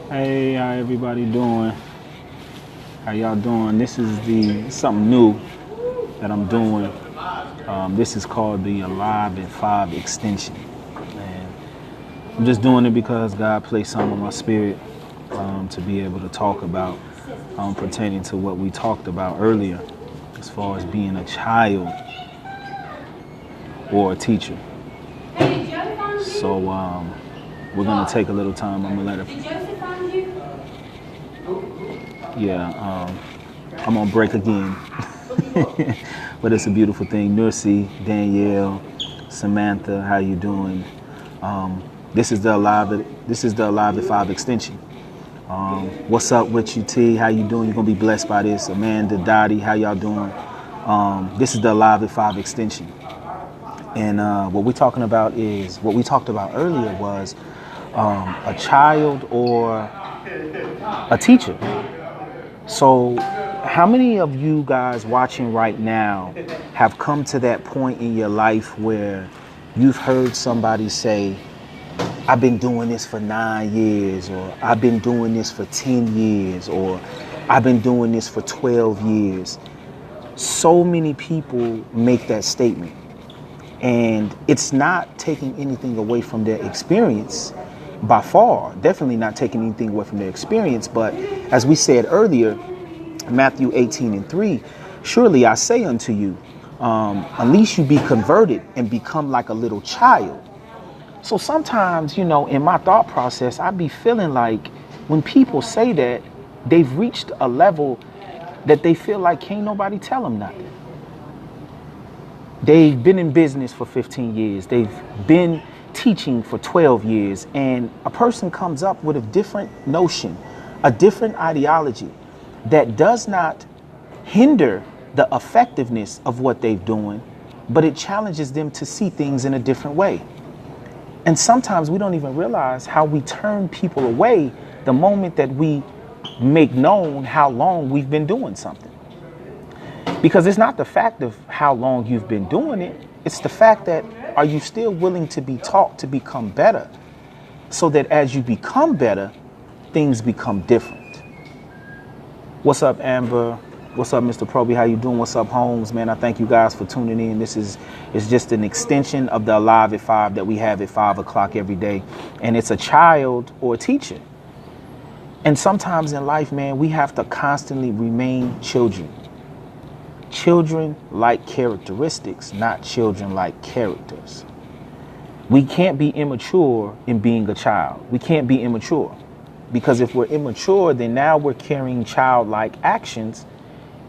Hey, how everybody doing? How y'all doing? This is something new that I'm doing. This is called the Alive at 5 extension. And I'm just doing it because God placed something on my spirit to be able to talk about pertaining to what we talked about earlier as far as being a child or a teacher. So we're going to take a little time. I'm going to let her. Yeah, I'm on break again. But it's a beautiful thing. Nursi, Danielle, Samantha, how you doing? This is the Alive at 5 extension. What's up with you, T? How you doing? You're gonna be blessed by this. Amanda, Dottie, how y'all doing? This is the Alive at 5 extension. And what we're talking about is what we talked about earlier was a child or a teacher. So how many of you guys watching right now have come to that point in your life where you've heard somebody say, I've been doing this for 9 years, or I've been doing this for 10 years, or I've been doing this for 12 years. So many people make that statement. And it's not taking anything away from their experience by far, definitely not taking anything away from their experience. But as we said earlier, Matthew 18:3, surely I say unto you, unless you be converted and become like a little child. So sometimes, in my thought process, I be feeling like when people say that, they've reached a level that they feel like can't nobody tell them nothing. They've been in business for 15 years. They've been teaching for 12 years. And a person comes up with a different notion, a different ideology that does not hinder the effectiveness of what they're doing, but it challenges them to see things in a different way. And sometimes we don't even realize how we turn people away the moment that we make known how long we've been doing something. Because it's not the fact of how long you've been doing it. It's the fact that are you still willing to be taught to become better so that as you become better, things become different. What's up, Amber? What's up, Mr. Proby? How you doing? What's up, Holmes? Man, I thank you guys for tuning in. This is just an extension of the Alive at 5 that we have at 5 o'clock every day. And it's a child or a teacher. And sometimes in life, man, we have to constantly remain children. Children like characteristics, not children like characters. We can't be immature in being a child. We can't be immature. Because if we're immature, then now we're carrying childlike actions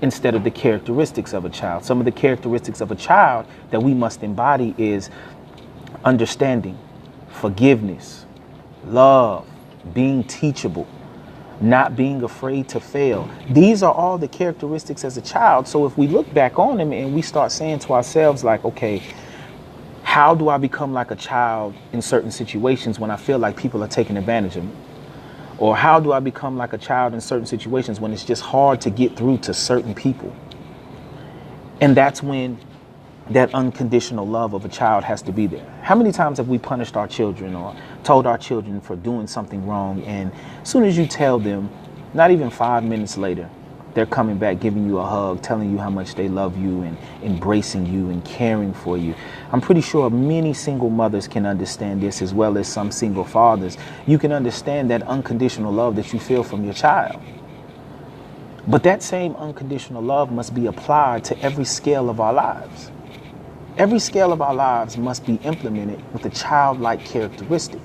instead of the characteristics of a child. Some of the characteristics of a child that we must embody is understanding, forgiveness, love, being teachable, not being afraid to fail. These are all the characteristics as a child. So if we look back on them and we start saying to ourselves like, okay, how do I become like a child in certain situations when I feel like people are taking advantage of me? Or how do I become like a child in certain situations when it's just hard to get through to certain people? And that's when that unconditional love of a child has to be there. How many times have we punished our children or told our children for doing something wrong? And as soon as you tell them, not even 5 minutes later, they're coming back, giving you a hug, telling you how much they love you and embracing you and caring for you. I'm pretty sure many single mothers can understand this as well as some single fathers. You can understand that unconditional love that you feel from your child. But that same unconditional love must be applied to every scale of our lives. Every scale of our lives must be implemented with a childlike characteristic,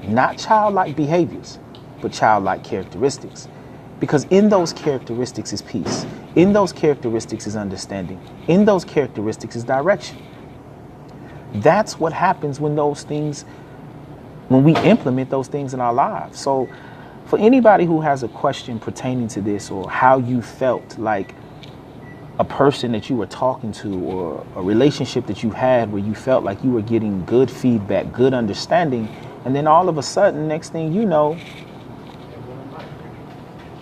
not childlike behaviors, but childlike characteristics. Because in those characteristics is peace. In those characteristics is understanding. In those characteristics is direction. That's what happens when we implement those things in our lives. So for anybody who has a question pertaining to this or how you felt like a person that you were talking to or a relationship that you had where you felt like you were getting good feedback, good understanding, and then all of a sudden, next thing you know,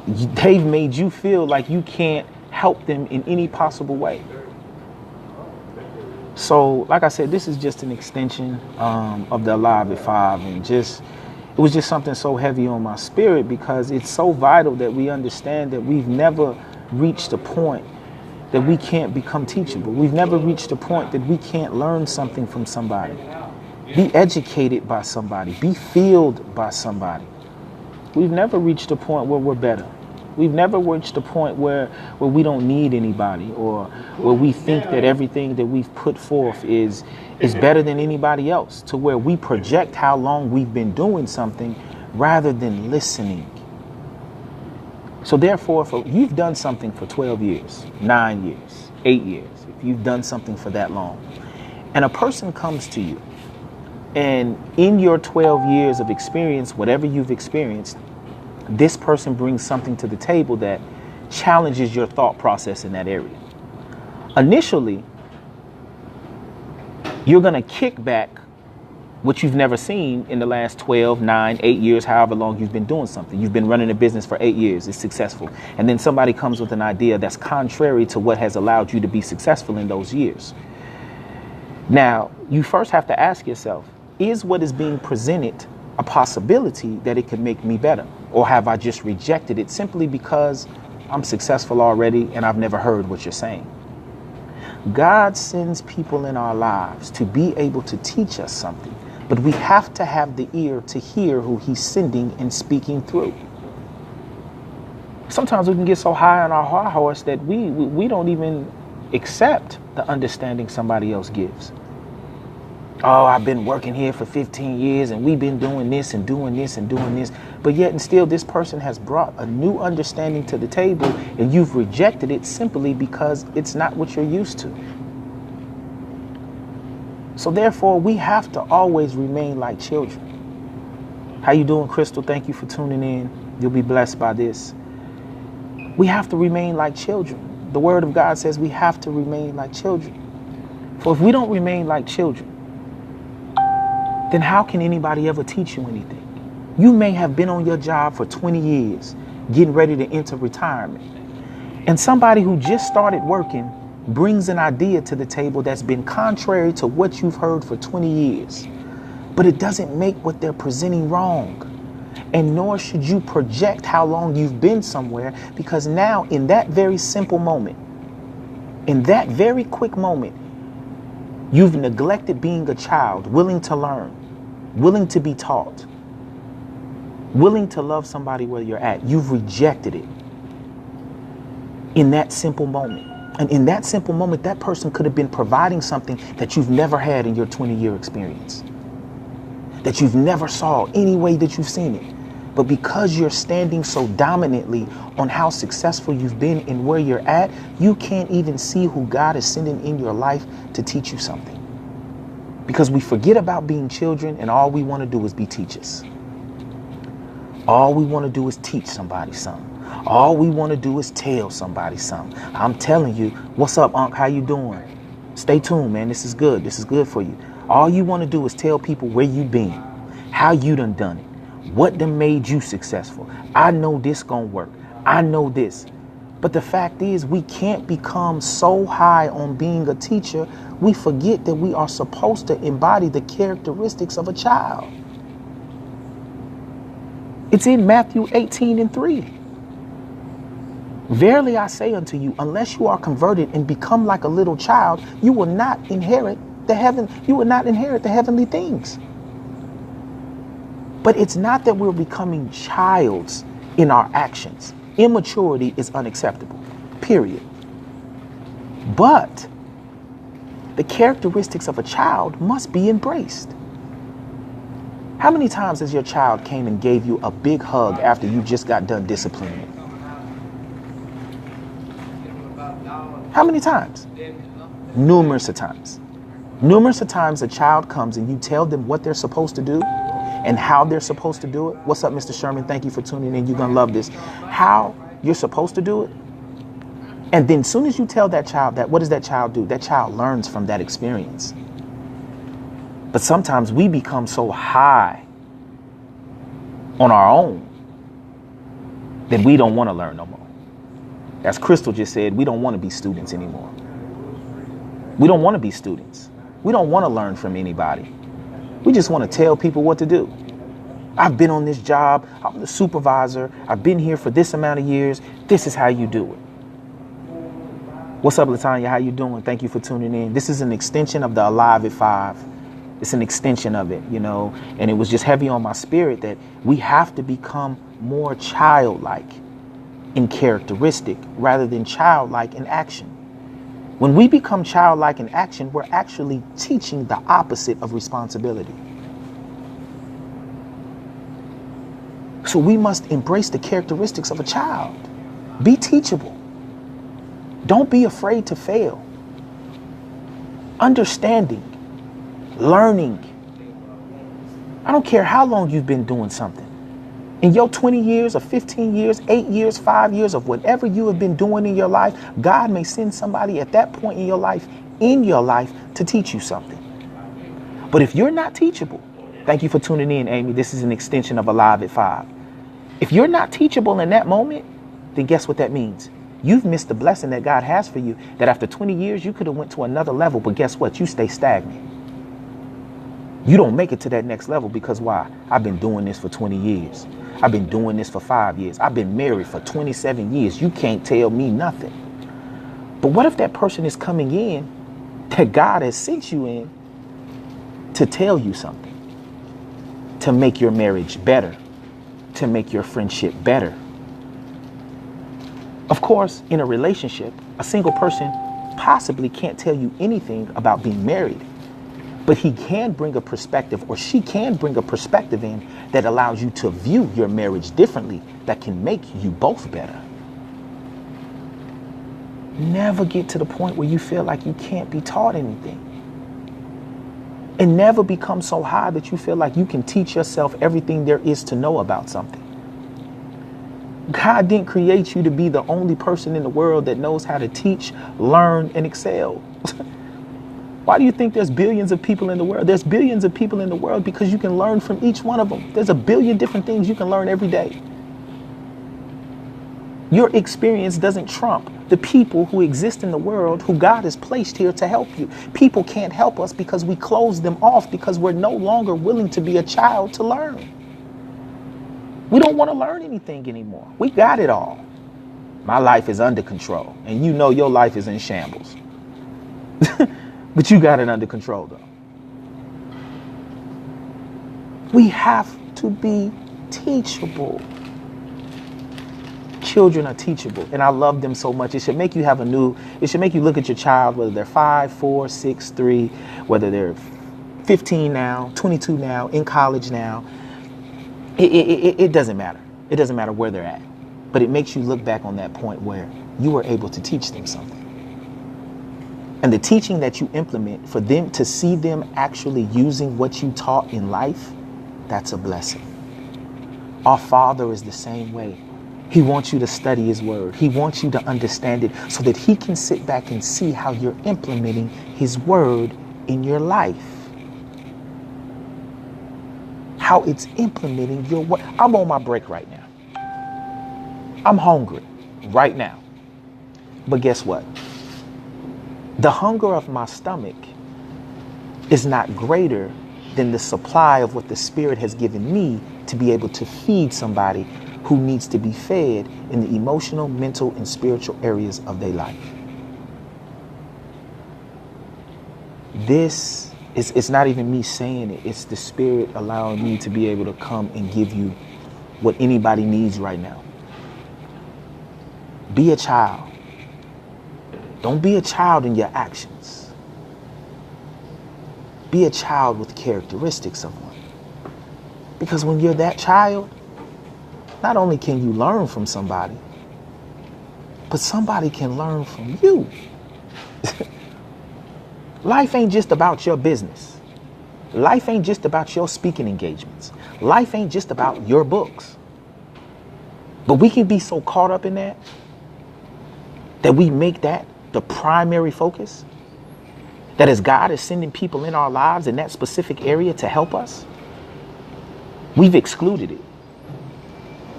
they've made you feel like you can't help them in any possible way. So, like I said, this is just an extension of the Alive at 5, and just It was just something so heavy on my spirit because it's so vital that we understand that we've never reached a point that we can't become teachable. We've never reached a point that we can't learn something from somebody, be educated by somebody, be filled by somebody. We've never reached a point where we're better. We've never reached a point where we don't need anybody, or where we think that everything that we've put forth is better than anybody else, to where we project how long we've been doing something rather than listening. So therefore, if you've done something for 12 years, 9 years, 8 years, if you've done something for that long, and a person comes to you, and in your 12 years of experience, whatever you've experienced, this person brings something to the table that challenges your thought process in that area. Initially, you're going to kick back what you've never seen in the last 12, 9, 8 years, however long you've been doing something. You've been running a business for 8 years. It's successful. And then somebody comes with an idea that's contrary to what has allowed you to be successful in those years. Now, you first have to ask yourself, is what is being presented a possibility that it could make me better? Or have I just rejected it simply because I'm successful already and I've never heard what you're saying? God sends people in our lives to be able to teach us something, but we have to have the ear to hear who he's sending and speaking through. Sometimes we can get so high on our high horse that we don't even accept the understanding somebody else gives. Oh, I've been working here for 15 years and we've been doing this and doing this and doing this. But yet and still this person has brought a new understanding to the table and you've rejected it simply because it's not what you're used to. So therefore, we have to always remain like children. How you doing, Crystal? Thank you for tuning in. You'll be blessed by this. We have to remain like children. The word of God says we have to remain like children. For if we don't remain like children, then how can anybody ever teach you anything? You may have been on your job for 20 years, getting ready to enter retirement. And somebody who just started working brings an idea to the table that's been contrary to what you've heard for 20 years. But it doesn't make what they're presenting wrong. And nor should you project how long you've been somewhere, because now in that very simple moment, in that very quick moment, you've neglected being a child, willing to learn, willing to be taught, willing to love somebody where you're at. You've rejected it in that simple moment. And in that simple moment, that person could have been providing something that you've never had in your 20-year experience, that you've never saw any way that you've seen it. But because you're standing so dominantly on how successful you've been and where you're at, you can't even see who God is sending in your life to teach you something. Because we forget about being children and all we want to do is be teachers. All we want to do is teach somebody something. All we want to do is tell somebody something. I'm telling you, what's up, Unc? How you doing? Stay tuned, man. This is good. This is good for you. All you want to do is tell people where you been, how you done it. What done made you successful? I know this gonna work. I know this. But the fact is, we can't become so high on being a teacher, we forget that we are supposed to embody the characteristics of a child. It's in Matthew 18:3. Verily I say unto you, unless you are converted and become like a little child, you will not inherit the heavenly things. But it's not that we're becoming childs in our actions. Immaturity is unacceptable, period. But the characteristics of a child must be embraced. How many times has your child came and gave you a big hug after you just got done disciplining it? How many times? Numerous of times. Numerous of times a child comes and you tell them what they're supposed to do and how they're supposed to do it. What's up, Mr. Sherman? Thank you for tuning in. You're going to love this. How you're supposed to do it. And then as soon as you tell that child that, what does that child do? That child learns from that experience. But sometimes we become so high on our own that we don't want to learn no more. As Crystal just said, we don't want to be students anymore. We don't want to be students. We don't want to learn from anybody. We just want to tell people what to do. I've been on this job. I'm the supervisor. I've been here for this amount of years. This is how you do it. What's up, Latanya? How you doing? Thank you for tuning in. This is an extension of the Alive at 5. It's an extension of it, you know, and it was just heavy on my spirit that we have to become more childlike in characteristic rather than childlike in action. When we become childlike in action, we're actually teaching the opposite of responsibility. So we must embrace the characteristics of a child. Be teachable. Don't be afraid to fail. Understanding, learning. I don't care how long you've been doing something. In your 20 years or 15 years, 8 years, 5 years of whatever you have been doing in your life, God may send somebody at that point in your life to teach you something. But if you're not teachable, thank you for tuning in, Amy. This is an extension of Alive at 5. If you're not teachable in that moment, then guess what that means? You've missed the blessing that God has for you, that after 20 years, you could have went to another level. But guess what? You stay stagnant. You don't make it to that next level because why? I've been doing this for 20 years. I've been doing this for 5 years. I've been married for 27 years. You can't tell me nothing. But what if that person is coming in that God has sent you in to tell you something, to make your marriage better, to make your friendship better? Of course, in a relationship, a single person possibly can't tell you anything about being married, but he can bring a perspective, or she can bring a perspective in that allows you to view your marriage differently, that can make you both better. Never get to the point where you feel like you can't be taught anything. And never become so high that you feel like you can teach yourself everything there is to know about something. God didn't create you to be the only person in the world that knows how to teach, learn, and excel. Why do you think there's billions of people in the world? There's billions of people in the world because you can learn from each one of them. There's a billion different things you can learn every day. Your experience doesn't trump the people who exist in the world who God has placed here to help you. People can't help us because we close them off because we're no longer willing to be a child to learn. We don't want to learn anything anymore. We got it all. My life is under control, and you know your life is in shambles. But you got it under control, though. We have to be teachable. Children are teachable, and I love them so much. It should make you look at your child, whether they're 5, 4, 6, 3, whether they're 15 now, 22 now, in college now. It doesn't matter. It doesn't matter where they're at. But it makes you look back on that point where you were able to teach them something. And the teaching that you implement, for them to see them actually using what you taught in life, that's a blessing. Our Father is the same way. He wants you to study His Word. He wants you to understand it so that He can sit back and see how you're implementing His Word in your life. How it's implementing your work. I'm on my break right now. I'm hungry right now. But guess what? The hunger of my stomach is not greater than the supply of what the Spirit has given me to be able to feed somebody who needs to be fed in the emotional, mental, and spiritual areas of their life. This it's not even me saying it. It's the Spirit allowing me to be able to come and give you what anybody needs right now. Be a child. Don't be a child in your actions. Be a child with characteristics of one. Because when you're that child, not only can you learn from somebody, but somebody can learn from you. Life ain't just about your business. Life ain't just about your speaking engagements. Life ain't just about your books. But we can be so caught up in that we make that the primary focus. That as God is sending people in our lives in that specific area to help us, we've excluded it.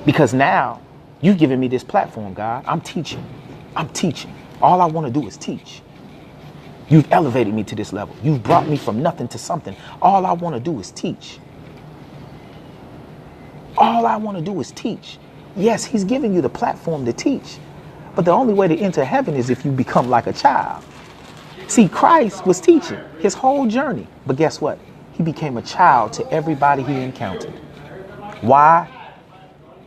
Because now you've given me this platform, God. I'm teaching. All I want to do is teach. You've elevated me to this level. You've brought me from nothing to something. All I want to do is teach. All I want to do is teach. Yes, he's giving you the platform to teach. But the only way to enter heaven is if you become like a child. See, Christ was teaching his whole journey. But guess what? He became a child to everybody he encountered. Why?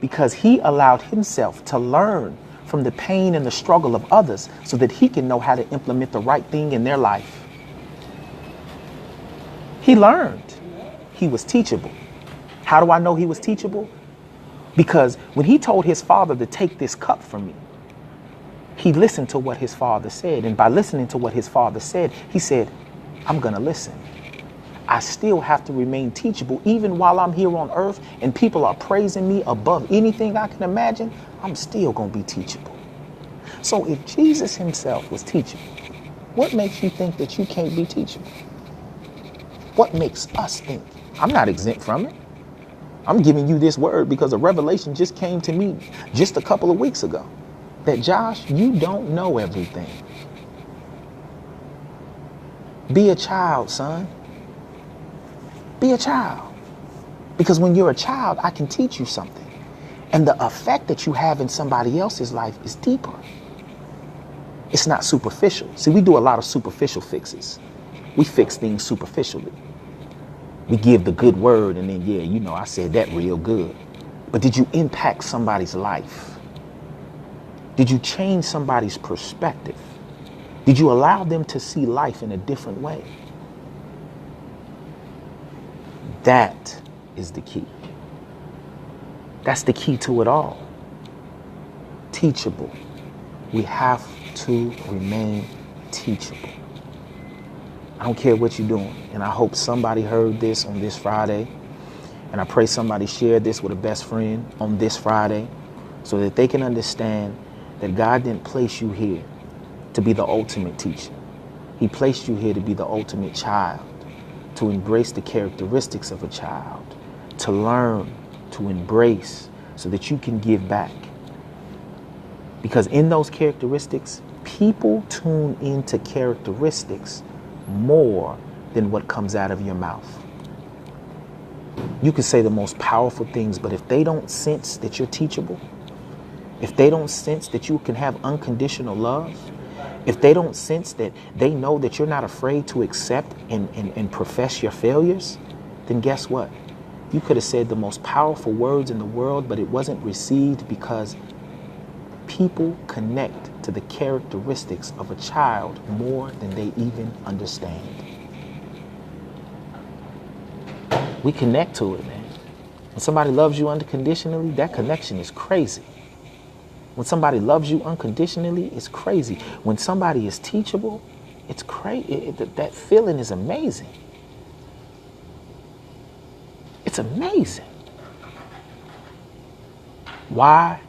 Because he allowed himself to learn from the pain and the struggle of others so that he can know how to implement the right thing in their life. He learned. He was teachable. How do I know he was teachable? Because when he told his father to take this cup from me, he listened to what his father said. And by listening to what his father said, he said, I'm going to listen. I still have to remain teachable. Even while I'm here on earth and people are praising me above anything I can imagine, I'm still going to be teachable. So if Jesus himself was teachable, what makes you think that you can't be teachable? What makes us think? I'm not exempt from it. I'm giving you this word because a revelation just came to me just a couple of weeks ago. That Josh, you don't know everything. Be a child, son. Be a child. Because when you're a child, I can teach you something. And the effect that you have in somebody else's life is deeper. It's not superficial. See, we do a lot of superficial fixes. We fix things superficially. We give the good word and then, yeah, you know, I said that real good. But did you impact somebody's life? Did you change somebody's perspective? Did you allow them to see life in a different way? That is the key. That's the key to it all. Teachable. We have to remain teachable. I don't care what you're doing. And I hope somebody heard this on this Friday. And I pray somebody shared this with a best friend on this Friday so that they can understand that God didn't place you here to be the ultimate teacher. He placed you here to be the ultimate child, to embrace the characteristics of a child, to learn, to embrace, so that you can give back. Because in those characteristics, people tune into characteristics more than what comes out of your mouth. You can say the most powerful things, but if they don't sense that you're teachable, if they don't sense that you can have unconditional love, if they don't sense that they know that you're not afraid to accept and profess your failures, then guess what? You could have said the most powerful words in the world, but it wasn't received because people connect to the characteristics of a child more than they even understand. We connect to it, man. When somebody loves you unconditionally, that connection is crazy. When somebody loves you unconditionally, it's crazy. When somebody is teachable, it's crazy. That feeling is amazing. It's amazing. Why?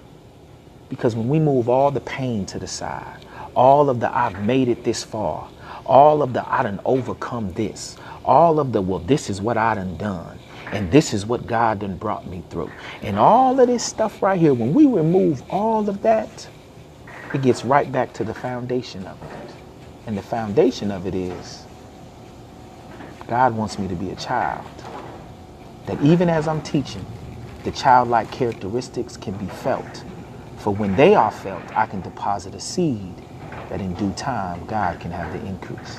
Because when we move all the pain to the side, all of the I've made it this far, all of the I done overcome this, all of the, well, this is what I done, and this is what God done brought me through. And all of this stuff right here, when we remove all of that, it gets right back to the foundation of it. And the foundation of it is, God wants me to be a child. That even as I'm teaching, the childlike characteristics can be felt. For when they are felt, I can deposit a seed that in due time, God can have the increase.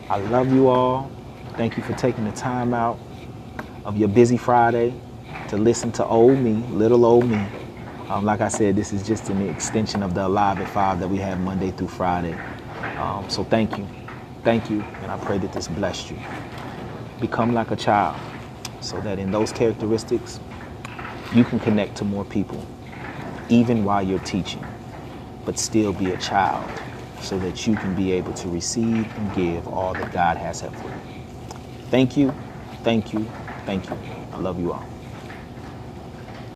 I love you all. Thank you for taking the time out of your busy Friday to listen to old me, little old me. Like I said, this is just an extension of the Alive at 5 that we have Monday through Friday. So thank you. Thank you. And I pray that this blessed you. Become like a child so that in those characteristics, you can connect to more people, even while you're teaching, but still be a child so that you can be able to receive and give all that God has for you. Thank you. Thank you. Thank you. I love you all.